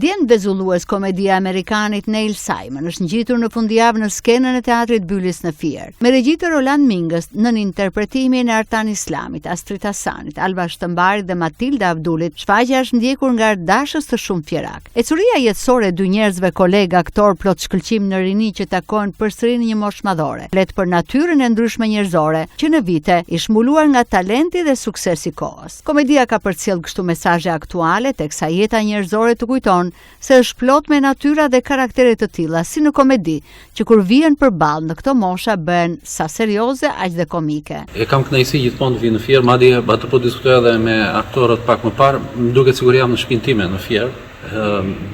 Djend bezullues komedia amerikanit Neil Simon është ngjitur në fundjavë në skenën e teatrit Bylis në Fier, me regjitër Roland Mingës nën interpretimin e Artan Islamit, Astrid Hasanit, Alba Shtëmbarit dhe Matilda Abdulit. Shfaqja është ndjekur nga ardashës të shumë fjerak. Ecuria jetësore e dy njerëzve koleg aktor plot shkëlqim në rini që takohen përsëri në një moshë madhore, flet për natyrën e ndryshme njerëzore që në vite i shmuluar nga talenti dhe suksesi i kohës. Komedia ka përcjell kështu mesazhe aktuale, teksa jeta njerëzore të kujton se është plot me natyra dhe karaktere të tilla si në komedi, që kur vjen përballë në këto mosha bëhen sa serioze aq dhe komike. E kam kënaqësi gjithmonë të vi në Fier, madje atë po diskutoja edhe me aktorët pak më parë, më duket sikur jam në shtëpinë time në Fier.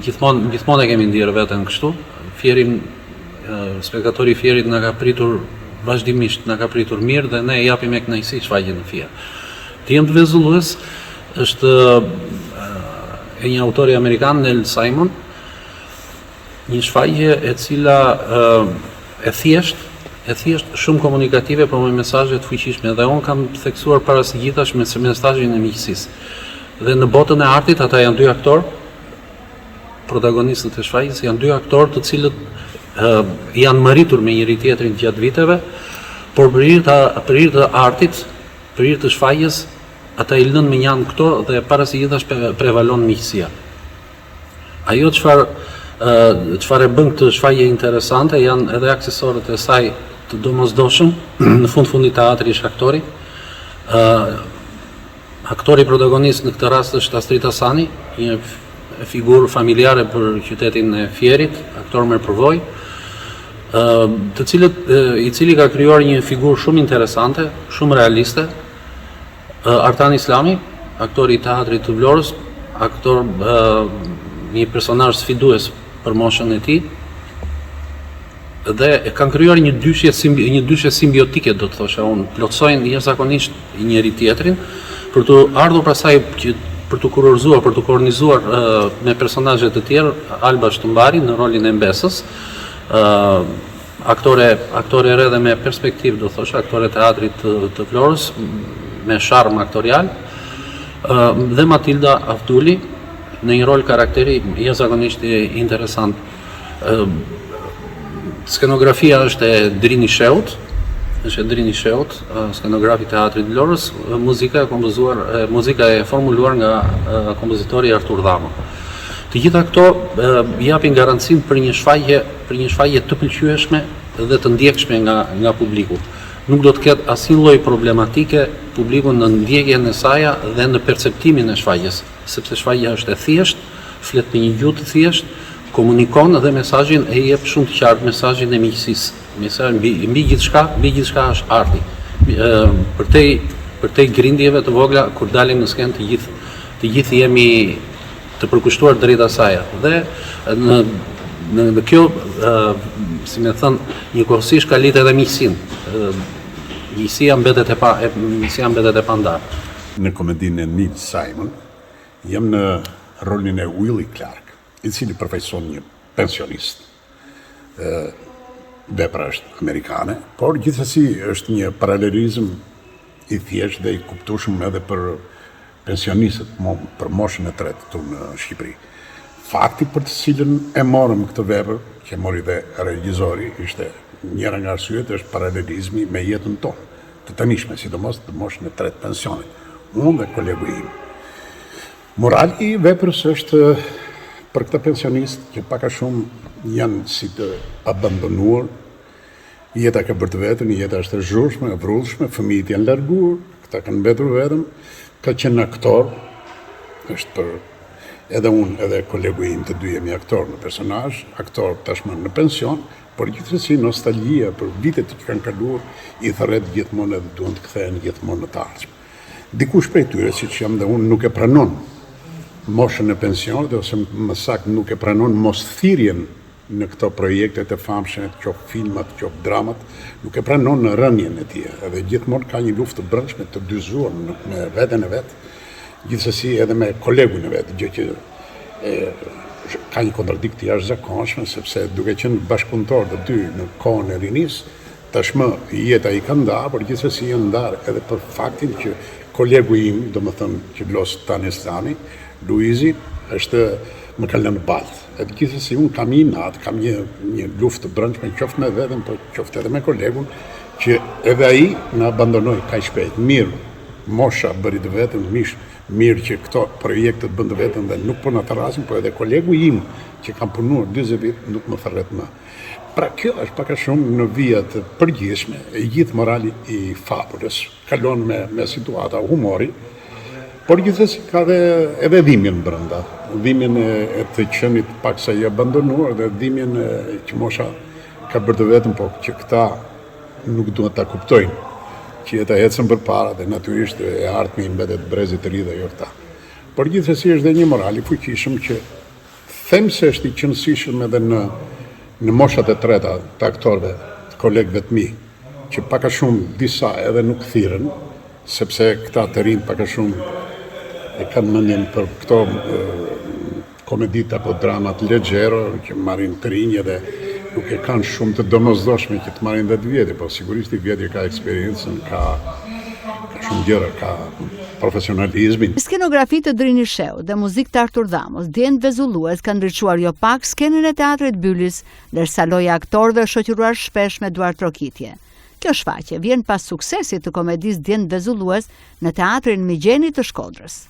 Gjithmonë e kemi ndjerë veten kështu. Fierin, spektatori i Fierit na ka pritur vazhdimisht, na ka pritur mirë dhe ne japim me kënaqësi shfaqjen në Fier. Djend vezullues është e një autori amerikan, Neil Simon, një shfaqje e cila e thjesht shumë komunikative, por me mesazhe të fuqishme, dhe unë kam theksuar para së gjithash me mesazhin e miqësisë. Dhe në botën e artit, ata janë dy aktor, protagonistët e shfaqjes janë dy aktor të cilët janë mëritur me njëri tjetrin gjatë viteve, por për hir të artit, për hir të shfaqjes, ata i lënë me njanë këto dhe para së gjithash prevalon miqësia. Ajo çfarë e bën këtë shfaqje interesante janë edhe aksesorët e saj të domosdoshëm. Në fundit teatri është aktori. Aktori protagonist në këtë rast është Astrid Hasani, një figurë familjare për qytetin e Fierit, aktor me përvojë, i cili ka krijuar një figurë shumë interesante, shumë realiste. Artan Islami, aktori i teatrit të Vlorës, aktor një personazh sfidues për moshën e tij, dhe kanë krijuar një dyshje simbiotike, do të thosha unë, plotësojnë jashtëzakonisht njëri tjetrin për të ardhur pasaj për të kurorzuar, për të kornizuar me personazhe të tjerë, Alba Shtëmbari në rolin e mbesës, aktore re dhe me perspektivë, do thosha, aktore teatrit të Vlorës, me sharm aktorial, dhe Matilda Avduli në një rol karakteri jashtëzakonisht interesant. Skenografia është e Drini Sheut, skenografi i teatrit të Vlorës, muzika e formuluar nga kompozitori Artur Dhamo. Të gjitha këto japin garancinë për një shfaqje të pëlqyeshme dhe të ndjekshme nga publiku. Nuk do të ketë asnjë lloj problematike publiku në ndjekjen e saj dhe në perceptimin e shfaqjes, sepse shfaqja është e thjeshtë, flet me një gjuhë të thjeshtë, komunikon dhe mesazhin e jep shumë të qartë, mesazhin e miqësisë. Mbi gjithçka është arti. Për te grindjeve të vogla, kur dalim në skenë të gjithë jemi të përkushtuar drejt asaj. Dhe në kjo, si me thënë, njëkohësisht ka lidhje edhe miqësinë. Miqësia mbetet e pandarë. Në komedinë e Neil Simon, jam në rolin e Willie Clark, i cili përfaqëson një pensionist. Vepra është amerikane, por gjithsesi është një paralelizëm i thjeshtë dhe i kuptueshëm edhe për pensionistët për moshën e tretë këtu në Shqipëri. Fakti për të cilën e morëm këtë vepër, që mori dhe regjizori, ishte njëra nga arsyet është paralelizmi me jetën tonë, të tanishme, sidomos të moshën e tretë pensionit. Unë dhe kolegu im. Morali i veprës është për këta pensionist që pak a shumë janë si të abandonuar, jeta ka bërë të vetën, jeta është e zhurshme, e vrullshme, fëmijët janë larguar, këta kanë mbetur vetëm, ka qenë aktor, është për edhe unë edhe kolegu im të dy jemi aktor në personazh, aktor tashmë në pension, por gjithsesi nostalgjia për vitet që kanë kaluar i thërret gjithmonë edhe duan të kthehen gjithmonë në të ardhshme. Dikush prej tyre, siç jam dhe unë, nuk e pranon moshën e pensionit, ose më saktë nuk e pranon mos thirrjen në këto projekte të famshme, qoftë filmat, qoftë dramat, nuk e pranon në rënien e tij. Edhe gjithmonë ka një luftë të brendshme të dyzuar me veten e vet, gjithsesi edhe me kolegun e vet, gjë që ka një kontradikt të jashtëzakonshme, sepse duke qenë bashkëpunëtor të dy në kohën e rinisë, tashmë jeta i ka ndarë, por gjithsesi janë ndarë edhe për faktin që kolegu im, domethënë që los Tan Islami, Luizi, është më ka lënë baltë. E gjithsesi unë kam një natë, kam një luftë të brendshme, qoftë me veten, po qoftë edhe me kolegun, që edhe ai na abandonoi kaq shpejt. Mirë, mosha bëri të vetën, mirë që këto projektet bën të vetën dhe nuk po na tharrasin, po edhe kolegu im që kam punuar 40 vjet nuk më tharret më. Pra kjo është pak a shumë në vija të përgjithshme, e gjithë morali i fabulës kalon me situata humori, por gjithsesi ka edhe dhimbjen brenda, dhimbjen e të qenit pak sa i abandonuar dhe dhimbjen që mosha ka bërë të vetën, po që këta nuk duhet ta kuptojnë që jeta ecën përpara dhe natyrisht e ardhmja i mbetet brezit të ri dhe jo këta. Por gjithsesi është dhe një moral i fuqishëm që them se është i qëndrueshëm edhe në moshat e treta të aktorëve, të kolegëve të mi, që pak a shumë disa edhe nuk thirren, sepse këta të rinj pak a shumë e kanë mendjen për këto komedit apo dramat legjero që marrin të rinj edhe nuk e kanë shumë të domosdoshme që të marrin 10 vjetë, po sigurisht i vjetë ka eksperiencën, ka shumë gjëra, ka profesionalizmin. Skenografi të Drini Sheu dhe muzikë të Artur Dhamos, djendë vezullues kanë ndriçuar jo pak skenën e teatrit Bylis, ndërsa loja aktorëve është shoqëruar shpesh me duar trokitje. Kjo shfaqje vjen pas suksesit të komedisë Djendë vezullues në teatrin Migjenit të Shkodrës.